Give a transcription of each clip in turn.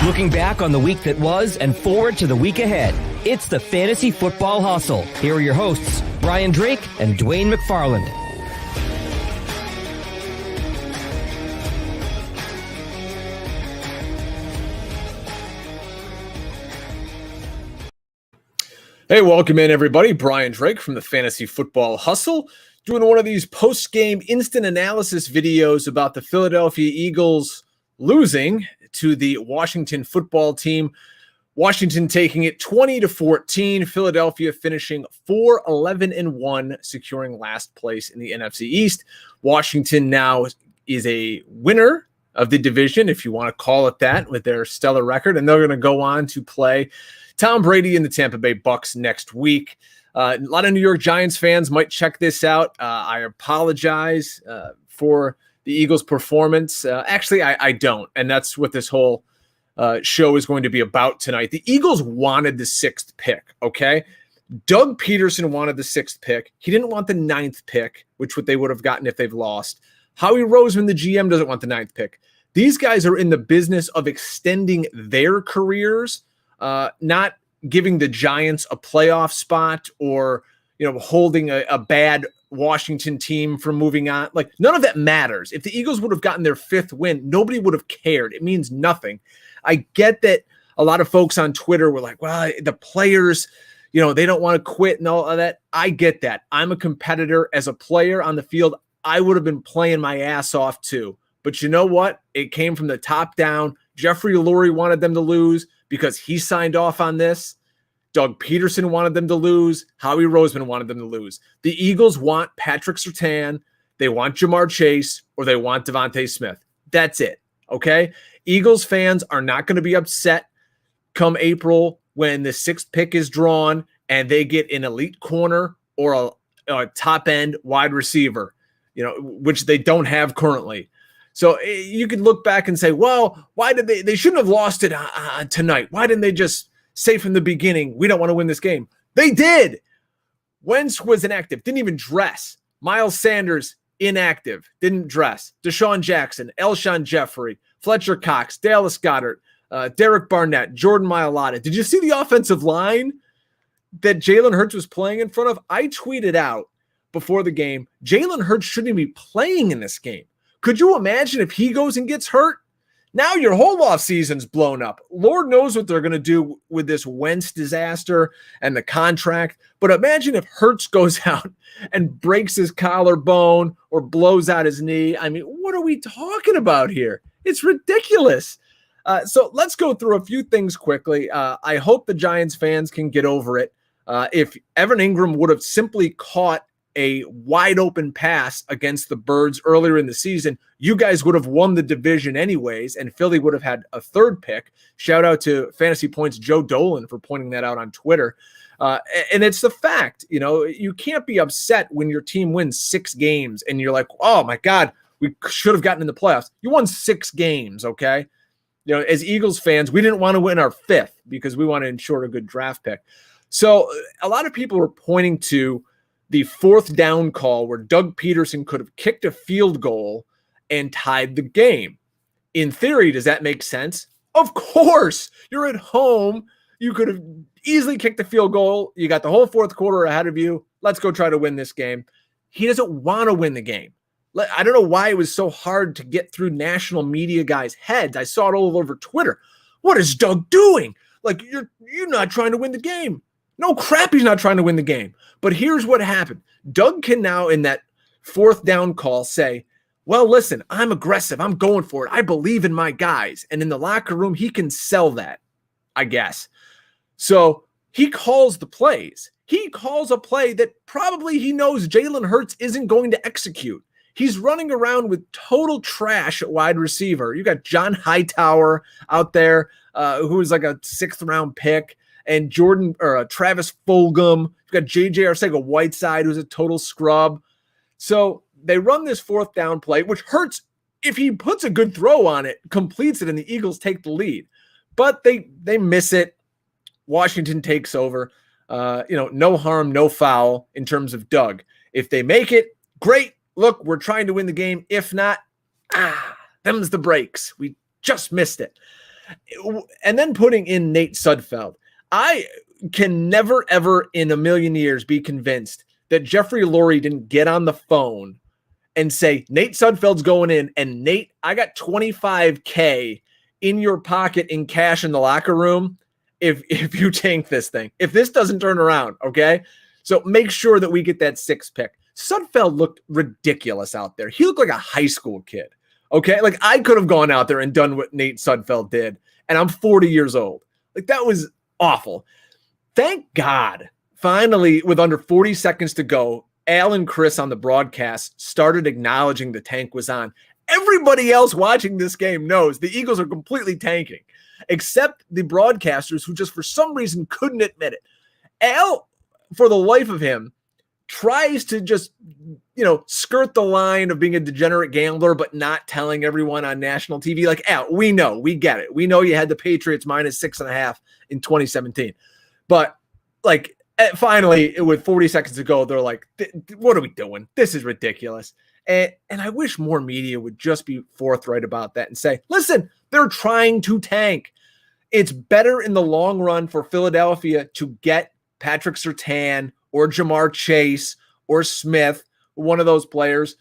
Looking back on the week that was and forward to the week ahead. It's the Fantasy Football Hustle. Here are your hosts, Brian Drake and Dwayne McFarland. Hey, welcome in, everybody. Brian Drake from the Fantasy Football Hustle, doing one of these post-game instant analysis videos about the Philadelphia Eagles losing to the Washington football team. Washington taking it 20-14. Philadelphia finishing 4-11-1, securing last place in the NFC East. Washington now is a winner of the division, if you want to call it that, with their stellar record, and they're going to go on to play Tom Brady and the Tampa Bay Bucks next week. A lot of New York Giants fans might check this out. I apologize for the Eagles' performance. Actually, I don't, and that's what this whole show is going to be about tonight. The Eagles wanted the 6th pick, okay? Doug Pederson wanted the 6th pick. He didn't want the 9th pick, which what they would have gotten if they've lost. Howie Roseman, the GM, doesn't want the 9th pick. These guys are in the business of extending their careers, not giving the Giants a playoff spot or, holding a bad Washington team from moving on. Like, none of that matters. If the Eagles would have gotten their 5th win, nobody would have cared. It means nothing. I get that a lot of folks on Twitter were like, well, the players, they don't want to quit and all of that. I get that. I'm a competitor. As a player on the field, I would have been playing my ass off too. But you know what? It came from the top down. Jeffrey Lurie wanted them to lose because he signed off on this. Doug Pederson wanted them to lose. Howie Roseman wanted them to lose. The Eagles want Patrick Surtain, they want Jamar Chase, or they want Devontae Smith. That's it, okay? Eagles fans are not going to be upset come April when the 6th pick is drawn and they get an elite corner or a top-end wide receiver, which they don't have currently. So you could look back and say, well, why did they shouldn't have lost it tonight. Why didn't they just say from the beginning, we don't want to win this game? They did. Wentz was inactive, didn't even dress. Miles Sanders, inactive, didn't dress. Deshaun Jackson, Elshon Jeffrey, Fletcher Cox, Dallas Goedert, Derek Barnett, Jordan Mailata. Did you see the offensive line that Jalen Hurts was playing in front of? I tweeted out before the game, Jalen Hurts shouldn't be playing in this game. Could you imagine if he goes and gets hurt? Now your whole offseason's blown up. Lord knows what they're going to do with this Wentz disaster and the contract. But imagine if Hurts goes out and breaks his collarbone or blows out his knee. I mean, what are we talking about here? It's ridiculous. So let's go through a few things quickly. I hope the Giants fans can get over it. If Evan Ingram would have simply caught a wide open pass against the Birds earlier in the season, you guys would have won the division anyways, and Philly would have had a 3rd pick. Shout out to Fantasy Points Joe Dolan for pointing that out on Twitter. And it's the fact, you can't be upset when your team wins 6 games and you're like, oh my God, we should have gotten in the playoffs. You won 6 games, okay? As Eagles fans, we didn't want to win our 5th because we want to ensure a good draft pick. So a lot of people are pointing to the 4th down call where Doug Pederson could have kicked a field goal and tied the game. In theory, does that make sense? Of course. You're at home. You could have easily kicked the field goal. You got the whole 4th quarter ahead of you. Let's go try to win this game. He doesn't want to win the game. I don't know why it was so hard to get through national media guys' heads. I saw it all over Twitter. What is Doug doing? Like, you're not trying to win the game. No crap, he's not trying to win the game. But here's what happened. Doug can now, in that 4th down call, say, well, listen, I'm aggressive. I'm going for it. I believe in my guys. And in the locker room, he can sell that, I guess. So he calls the plays. He calls a play that probably he knows Jalen Hurts isn't going to execute. He's running around with total trash at wide receiver. You got John Hightower out there, who is like a 6th-round pick. And Travis Fulgham. You've got J.J. Arcega-Whiteside, who's a total scrub. So they run this 4th down play, which Hurts, if he puts a good throw on it, completes it, and the Eagles take the lead. But they miss it. Washington takes over. No harm, no foul in terms of Doug. If they make it, great. Look, we're trying to win the game. If not, them's the breaks. We just missed it. And then putting in Nate Sudfeld. I can never, ever in a million years be convinced that Jeffrey Lurie didn't get on the phone and say, Nate Sudfeld's going in, and Nate, I got $25K in your pocket in cash in the locker room if you tank this thing. If this doesn't turn around, okay? So make sure that we get that 6th pick. Sudfeld looked ridiculous out there. He looked like a high school kid, okay? Like, I could have gone out there and done what Nate Sudfeld did, and I'm 40 years old. Like, that was awful. Thank God, finally, with under 40 seconds to go, Al and Chris on the broadcast started acknowledging the tank was on. Everybody else watching this game knows the Eagles are completely tanking, except the broadcasters who just for some reason couldn't admit it. Al, for the life of him, tries to just, skirt the line of being a degenerate gambler, but not telling everyone on national TV. Like, Al, we know, we get it. We know you had the Patriots minus 6.5 in 2017. But, like, finally, with 40 seconds to go, they're like, what are we doing? This is ridiculous. And I wish more media would just be forthright about that and say, listen, they're trying to tank. It's better in the long run for Philadelphia to get Patrick Surtain or Jamar Chase or Smith, one of those players,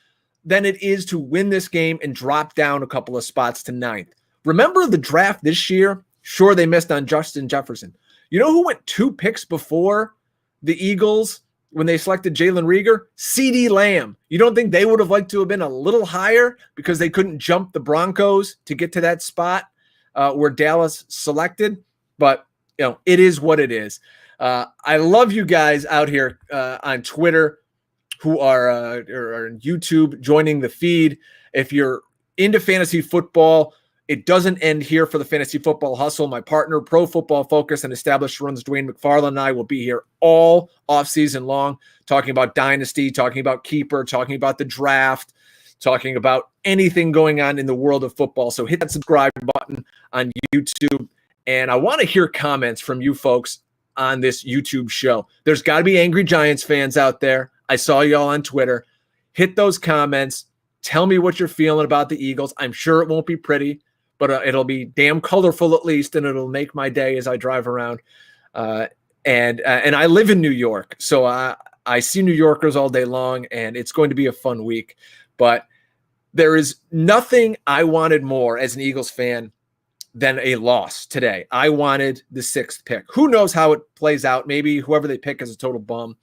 than it is to win this game and drop down a couple of spots to 9th. Remember the draft this year? Sure, they missed on Justin Jefferson. You know who went 2 picks before the Eagles when they selected Jalen Reagor? CeeDee Lamb. You don't think they would have liked to have been a little higher because they couldn't jump the Broncos to get to that spot where Dallas selected? But, it is what it is. I love you guys out here on Twitter who are on YouTube joining the feed. If you're into fantasy football, it doesn't end here for the Fantasy Football Hustle. My partner, Pro Football Focus and Established Runs, Dwayne McFarland, and I will be here all offseason long, talking about Dynasty, talking about Keeper, talking about the draft, talking about anything going on in the world of football. So hit that subscribe button on YouTube. And I want to hear comments from you folks on this YouTube show. There's got to be angry Giants fans out there. I saw y'all on Twitter. Hit those comments. Tell me what you're feeling about the Eagles. I'm sure it won't be pretty, but it'll be damn colorful at least, and it'll make my day as I drive around. And I live in New York, so I see New Yorkers all day long, and it's going to be a fun week. But there is nothing I wanted more as an Eagles fan than a loss today. I wanted the 6th pick. Who knows how it plays out? Maybe whoever they pick is a total bum.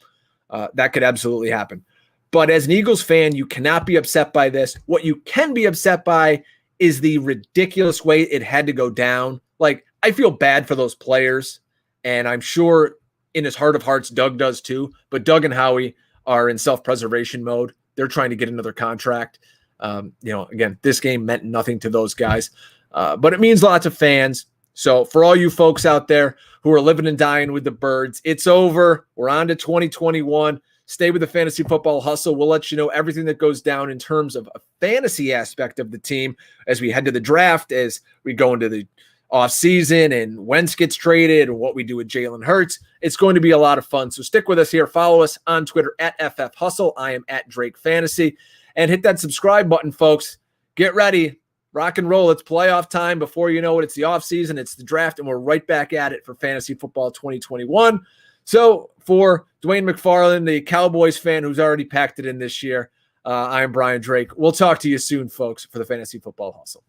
That could absolutely happen. But as an Eagles fan, you cannot be upset by this. What you can be upset by is the ridiculous way it had to go down. Like, I feel bad for those players, and I'm sure in his heart of hearts, Doug does too. But Doug and Howie are in self-preservation mode. They're trying to get another contract. Again, this game meant nothing to those guys, but it means lots of fans. So for all you folks out there who are living and dying with the Birds, it's over. We're on to 2021. Stay with the Fantasy Football Hustle. We'll let you know everything that goes down in terms of a fantasy aspect of the team as we head to the draft, as we go into the offseason and Wentz gets traded and what we do with Jalen Hurts. It's going to be a lot of fun. So stick with us here. Follow us on Twitter at FF Hustle. I am at Drake Fantasy. And hit that subscribe button, folks. Get ready. Rock and roll. It's playoff time. Before you know it, it's the offseason. It's the draft, and we're right back at it for Fantasy Football 2021. So for Dwayne McFarland, the Cowboys fan who's already packed it in this year, I'm Brian Drake. We'll talk to you soon, folks, for the Fantasy Football Hustle.